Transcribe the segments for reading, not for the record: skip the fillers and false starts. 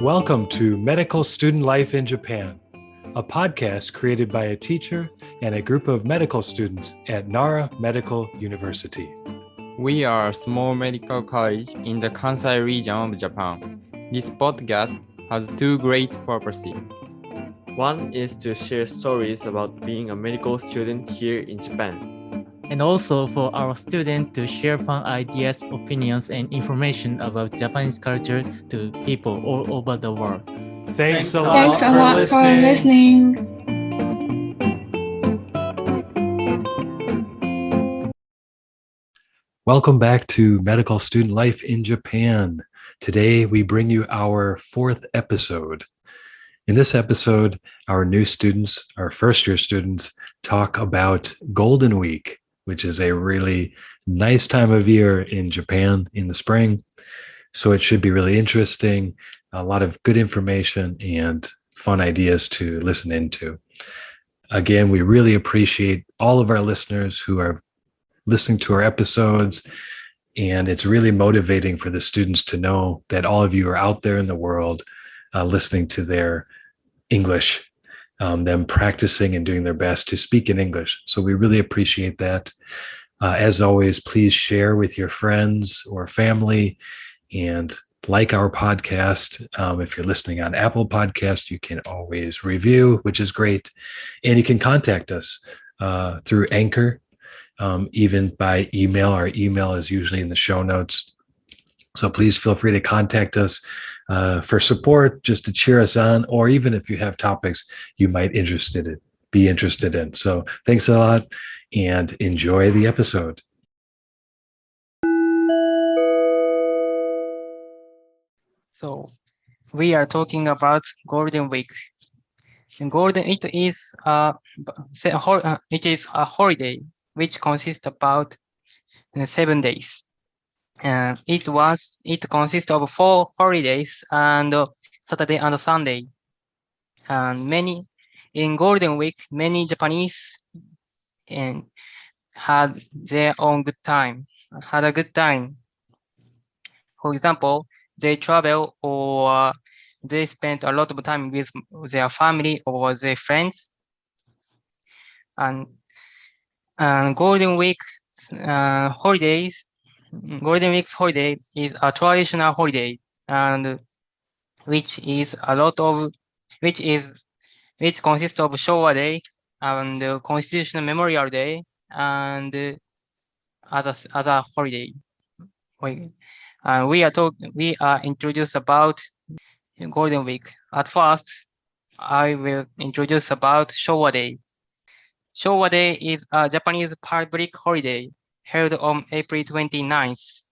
Welcome to Medical Student Life in Japan, a podcast created by a teacher and a group of medical students at Nara Medical University. We are a small medical college in the Kansai region of Japan. This podcast has two great purposes. One is to share stories about being a medical student here in Japan. And also for our students to share fun ideas, opinions, and information about Japanese culture to people all over the world. Thanks a lot for listening. Welcome back to Medical Student Life in Japan. Today we bring you our fourth episode. In this episode, our new students, our first-year students, talk about Golden Week, which is a really nice time of year in Japan in the spring. So it should be really interesting, a lot of good information and fun ideas to listen into. Again, we really appreciate all of our listeners who are listening to our episodes, and it's really motivating for the students to know that all of you are out there in the world listening to their English, them practicing and doing their best to speak in English. So we really appreciate that. As always, please share with your friends or family and like our podcast. If you're listening on Apple Podcast, you can always review, which is great. And you can contact us through Anchor, even by email. Our email is usually in the show notes. So please feel free to contact us for support, just to cheer us on, or even if you have topics you might be interested in. So thanks a lot and enjoy the episode. So we are talking about Golden Week. And it is a holiday which consists about 7 days. It consists of 4 holidays and Saturday and Sunday. And in Golden Week, many Japanese had a good time. For example, they travel or they spend a lot of time with their family or their friends. And Golden Week's holiday is a traditional holiday, and which consists of Showa Day and Constitutional Memorial Day and other holiday. We are introduced about Golden Week. At first, I will introduce about Showa Day. Showa Day is a Japanese public holiday held on April 29th.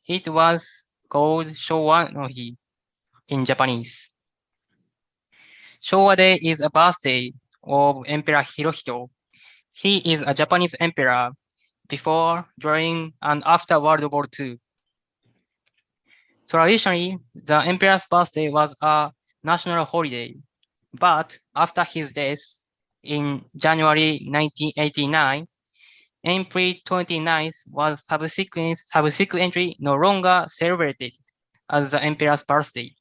It was called Showa no Hi in Japanese. Showa Day is a birthday of Emperor Hirohito. He is a Japanese emperor before, during, and after World War II. Traditionally, the emperor's birthday was a national holiday, but after his death in January 1989, April 29th was subsequently no longer celebrated as the emperor's birthday.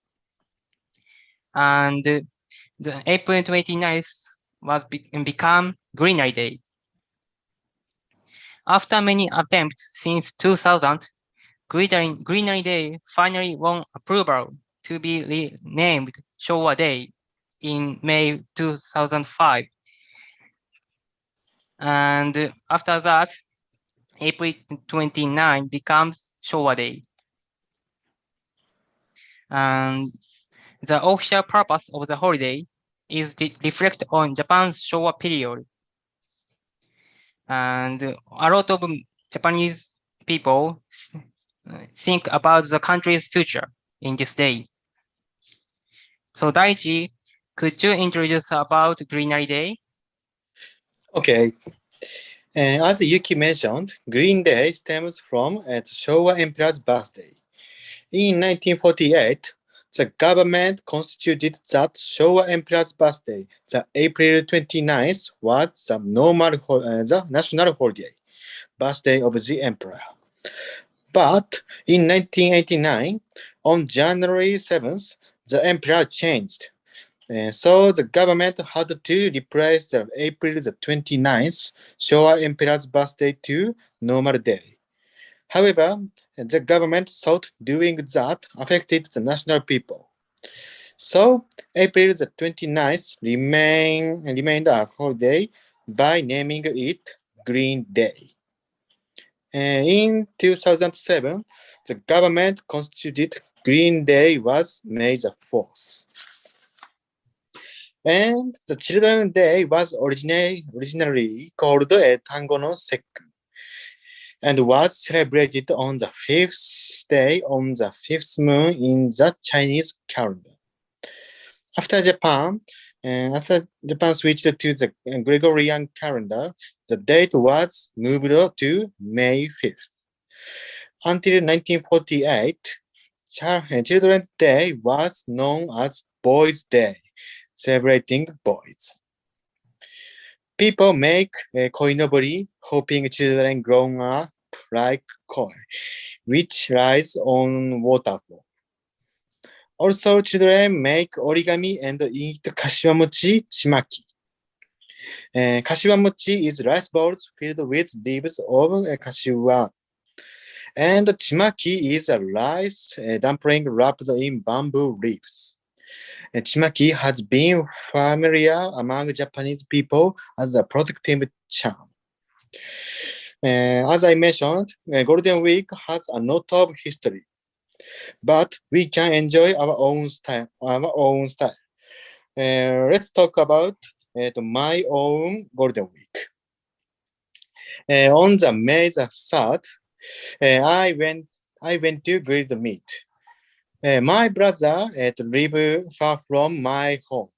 And the April 29th become Greenery Day. After many attempts since 2000, Greenery Day finally won approval to be renamed Showa Day in May 2005. And after that, April 29 becomes Showa Day. And the official purpose of the holiday is to reflect on Japan's Showa period. And a lot of Japanese people think about the country's future in this day. So Daichi, could you introduce about Greenery Day? Okay. As Yuki mentioned, Green Day stems from its Showa Emperor's birthday. In 1948, the government constituted that Showa Emperor's birthday, the April 29th, was the national holiday, birthday of the emperor. But in 1989, On January 7th, the emperor changed. So the government had to replace the April the 29th Showa Emperor's birthday to normal day. However, the government thought doing that affected the national people. So April the 29th remained a holiday by naming it Green Day. In 2007, the government constituted Green Day was May the 4th. And the Children's Day was originally called Tango no Sekku and was celebrated on the fifth day on the fifth moon in the Chinese calendar. After Japan switched to the Gregorian calendar, the date was moved to May 5th. Until 1948, Children's Day was known as Boys' Day, celebrating boys. People make koinobori, hoping children grow up like koi, which lies on waterfall. Also, children make origami and eat kashiwamochi chimaki. Kashiwamochi is rice balls filled with leaves of kashiwa. And chimaki is a rice dumpling wrapped in bamboo leaves. Chimaki has been familiar among Japanese people as a protective charm. As I mentioned, Golden Week has a lot of history, but we can enjoy our own style. Let's talk about my own Golden Week. On the May the 3rd, I went to grill the meat. My brother lived far from my home.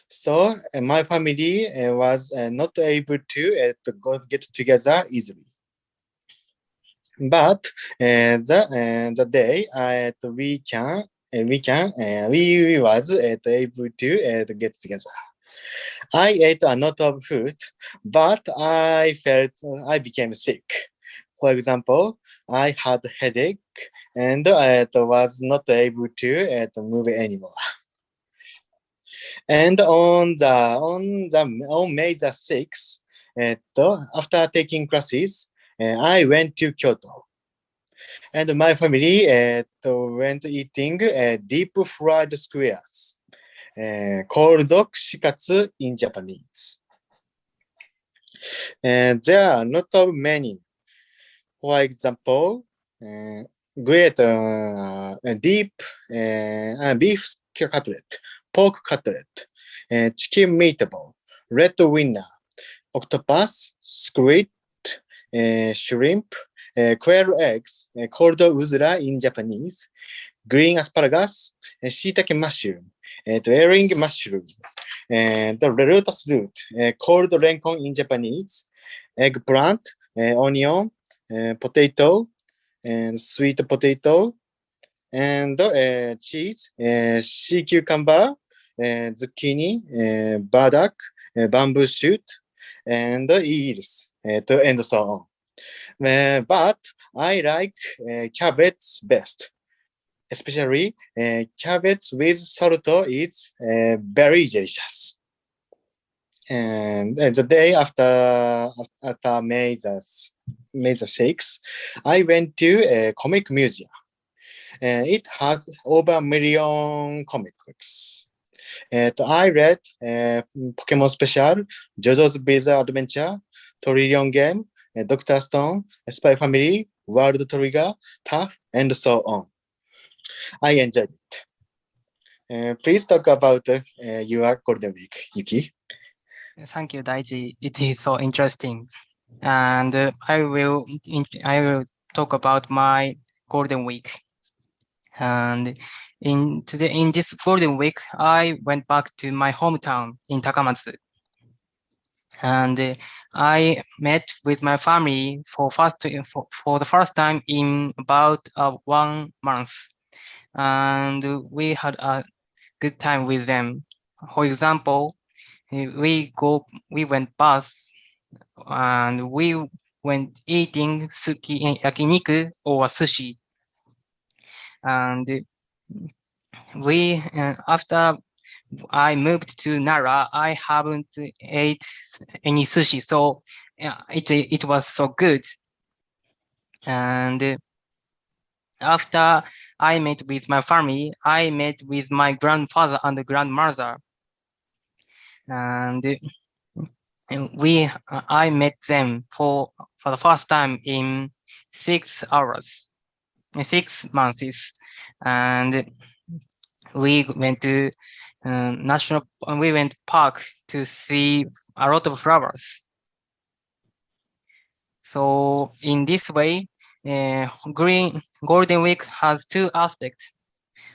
So my family was not able to get together easily. But the day we was able to get together. I ate a lot of food, but I felt I became sick. For example, I had headache and was not able to move anymore. And on May the 6th, after taking classes, I went to Kyoto. And my family went eating deep fried squares, called kushikatsu in Japanese. And there are not many. For example, great deep beef cutlet, pork cutlet, chicken meatball, red winner, octopus, squid, shrimp, quail eggs, called uzura in Japanese, green asparagus, shiitake mushroom, herring mushroom, the lotus root, called renkon in Japanese, eggplant, onion, potato, and sweet potato, and cheese, sea cucumber, zucchini, burdock, bamboo shoot, and eels, and so on. But I like carrots best. Especially carrots with salt is very delicious. And the day after May the 6th, I went to a comic museum. It has over a million comic books. I read Pokemon Special, JoJo's Bizarre Adventure, Trillion Game, Dr. Stone, Spy Family, World Trigger, Tough, and so on. I enjoyed it. Please talk about your Golden Week, Yuki. Thank you, Daichi. It is so interesting. And I will talk about my Golden Week. And in this Golden Week, I went back to my hometown in Takamatsu. And I met with my family for the first time in about 1 month. And we had a good time with them. For example, we went bus and we went eating yakiniku or sushi. and we after I moved to Nara, I haven't ate any sushi, so it was so good. And after I met with my family, I met with my grandfather and grandmother, and I met them for the first time in 6 hours, 6 months, and we went to we went park to see a lot of flowers. So in this way, Golden Week has two aspects.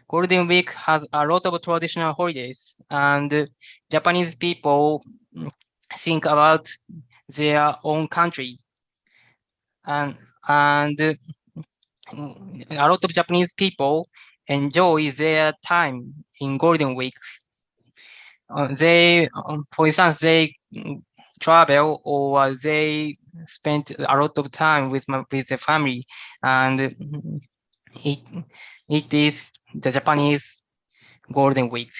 Golden Week has a lot of traditional holidays, and Japanese people think about their own country, and a lot of Japanese people enjoy their time in Golden Week. For instance, they travel or they spend a lot of time with their family, and it is the Japanese Golden Week.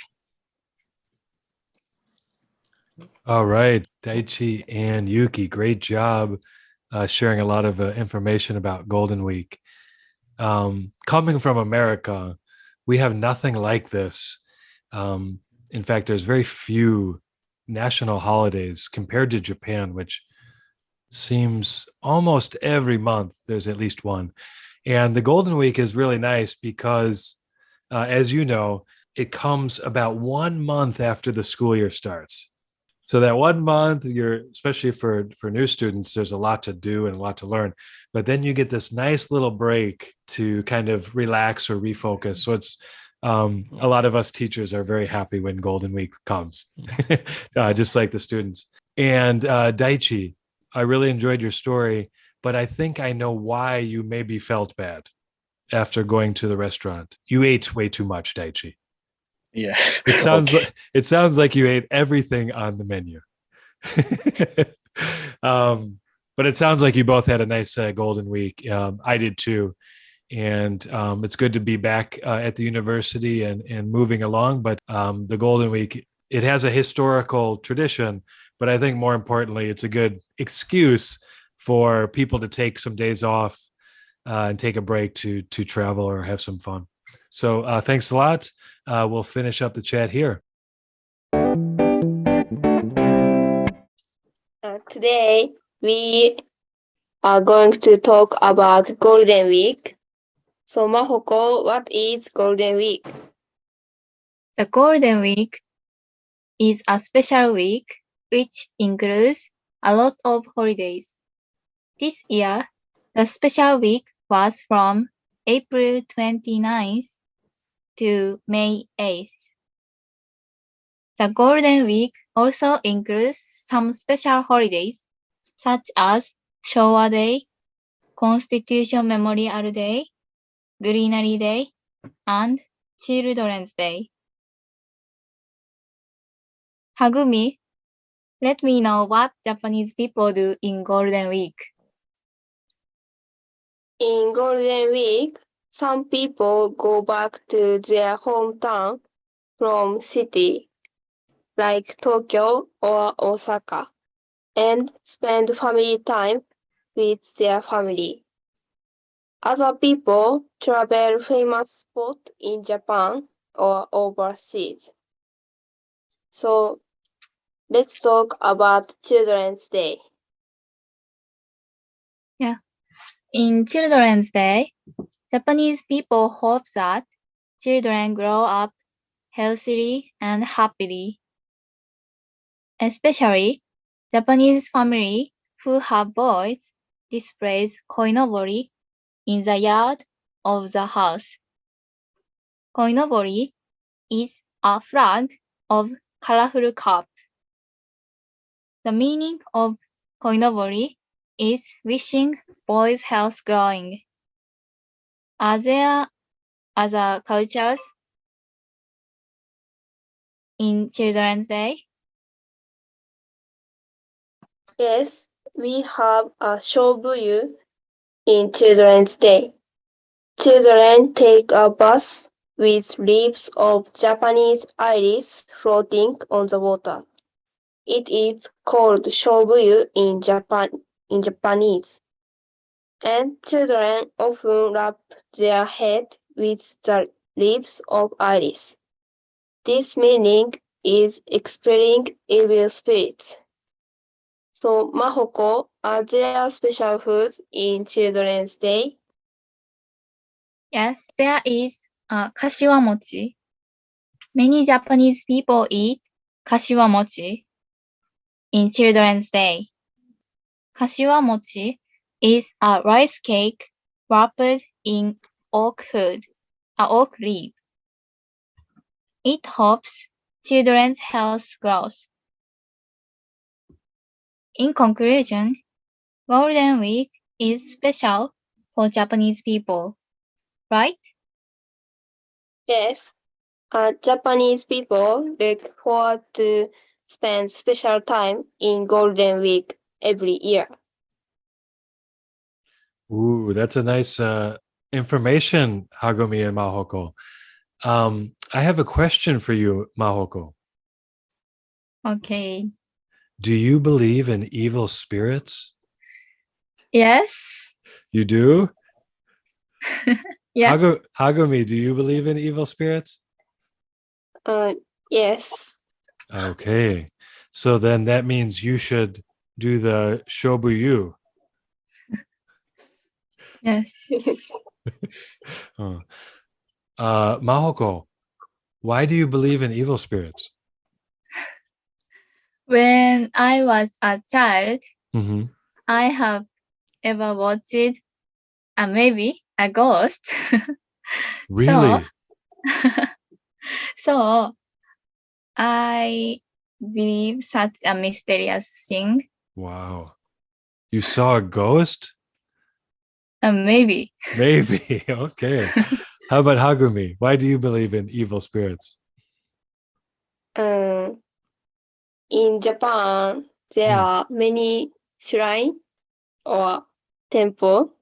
All right, Daichi and Yuki, great job sharing a lot of information about Golden Week. Coming from America, we have nothing like this. In fact, there's very few national holidays compared to Japan, which seems almost every month there's at least one. And the Golden Week is really nice because, as you know, it comes about 1 month after the school year starts. So that 1 month, especially for new students, there's a lot to do and a lot to learn. But then you get this nice little break to kind of relax or refocus. So it's a lot of us teachers are very happy when Golden Week comes, just like the students. And Daichi, I really enjoyed your story, but I think I know why you maybe felt bad after going to the restaurant. You ate way too much, Daichi. Yeah. It sounds like you ate everything on the menu. But it sounds like you both had a nice Golden Week. I did too. And it's good to be back at the university and moving along. But the Golden Week, it has a historical tradition, but I think more importantly, it's a good excuse for people to take some days off and take a break to travel or have some fun. So thanks a lot. We'll finish up the chat here. Today, we are going to talk about Golden Week. So, Mahoko, what is Golden Week? The Golden Week is a special week which includes a lot of holidays. This year, the special week was from April 29th to May 8th. The Golden Week also includes some special holidays such as Showa Day, Constitution Memorial Day, Greenery Day, and Children's Day. Hagumi, let me know what Japanese people do in Golden Week. In Golden Week, some people go back to their hometown from city, like Tokyo or Osaka, and spend family time with their family. Other people travel famous spots in Japan or overseas. So let's talk about Children's Day. In Children's Day, Japanese people hope that children grow up healthily and happily. Especially, Japanese families who have boys displays koinobori in the yard of the house. Koinobori is a flag of colorful cup. The meaning of koinobori is wishing boys' health growing. Are there other cultures in Children's Day? Yes, we have a Shobu Yu in Children's Day. Children take a bath with leaves of Japanese iris floating on the water. It is called Shobu Yu in Japanese. And children often wrap their head with the leaves of iris. This meaning is expelling evil spirits. So, Mahoko, are there special foods in Children's Day? Yes, there is kashiwamochi. Many Japanese people eat kashiwamochi in Children's Day. Kashiwamochi is a rice cake wrapped in oak leaf. It helps children's health growth. In conclusion, Golden Week is special for Japanese people, right? Yes, Japanese people look forward to spend special time in Golden Week every year. Ooh, that's a nice information, Hagumi and Mahoko. I have a question for you, Mahoko. Okay. Do you believe in evil spirits? Yes. You do? Yeah. Hagumi, do you believe in evil spirits? Yes. Okay. So then that means you should do the Shobu Yu. Yes. Oh. Mahoko, why do you believe in evil spirits? When I was a child, Mm-hmm. I have ever watched maybe a ghost. Really? So I believe such a mysterious thing. Wow. You saw a ghost? Maybe. Maybe. Okay. How about Hagumi? Why do you believe in evil spirits? In Japan, there are many shrines or temple,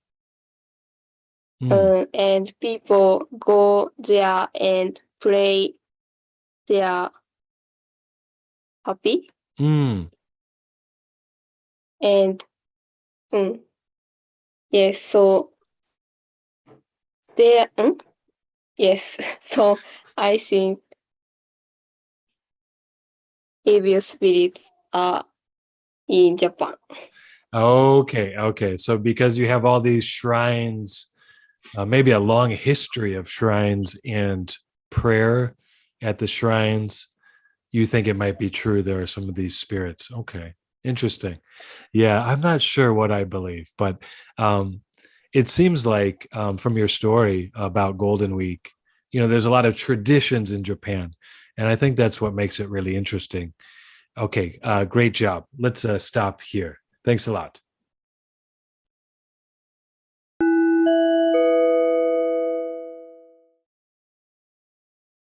and people go there and pray. They are happy and yes, so they yes, so I think evil spirits are in Japan. Okay. So because you have all these shrines, maybe a long history of shrines and prayer at the shrines, you think it might be true there are some of these spirits. Okay. Interesting. Yeah, I'm not sure what I believe, but it seems like from your story about Golden Week, there's a lot of traditions in Japan. And I think that's what makes it really interesting. Okay, great job. Let's stop here. Thanks a lot.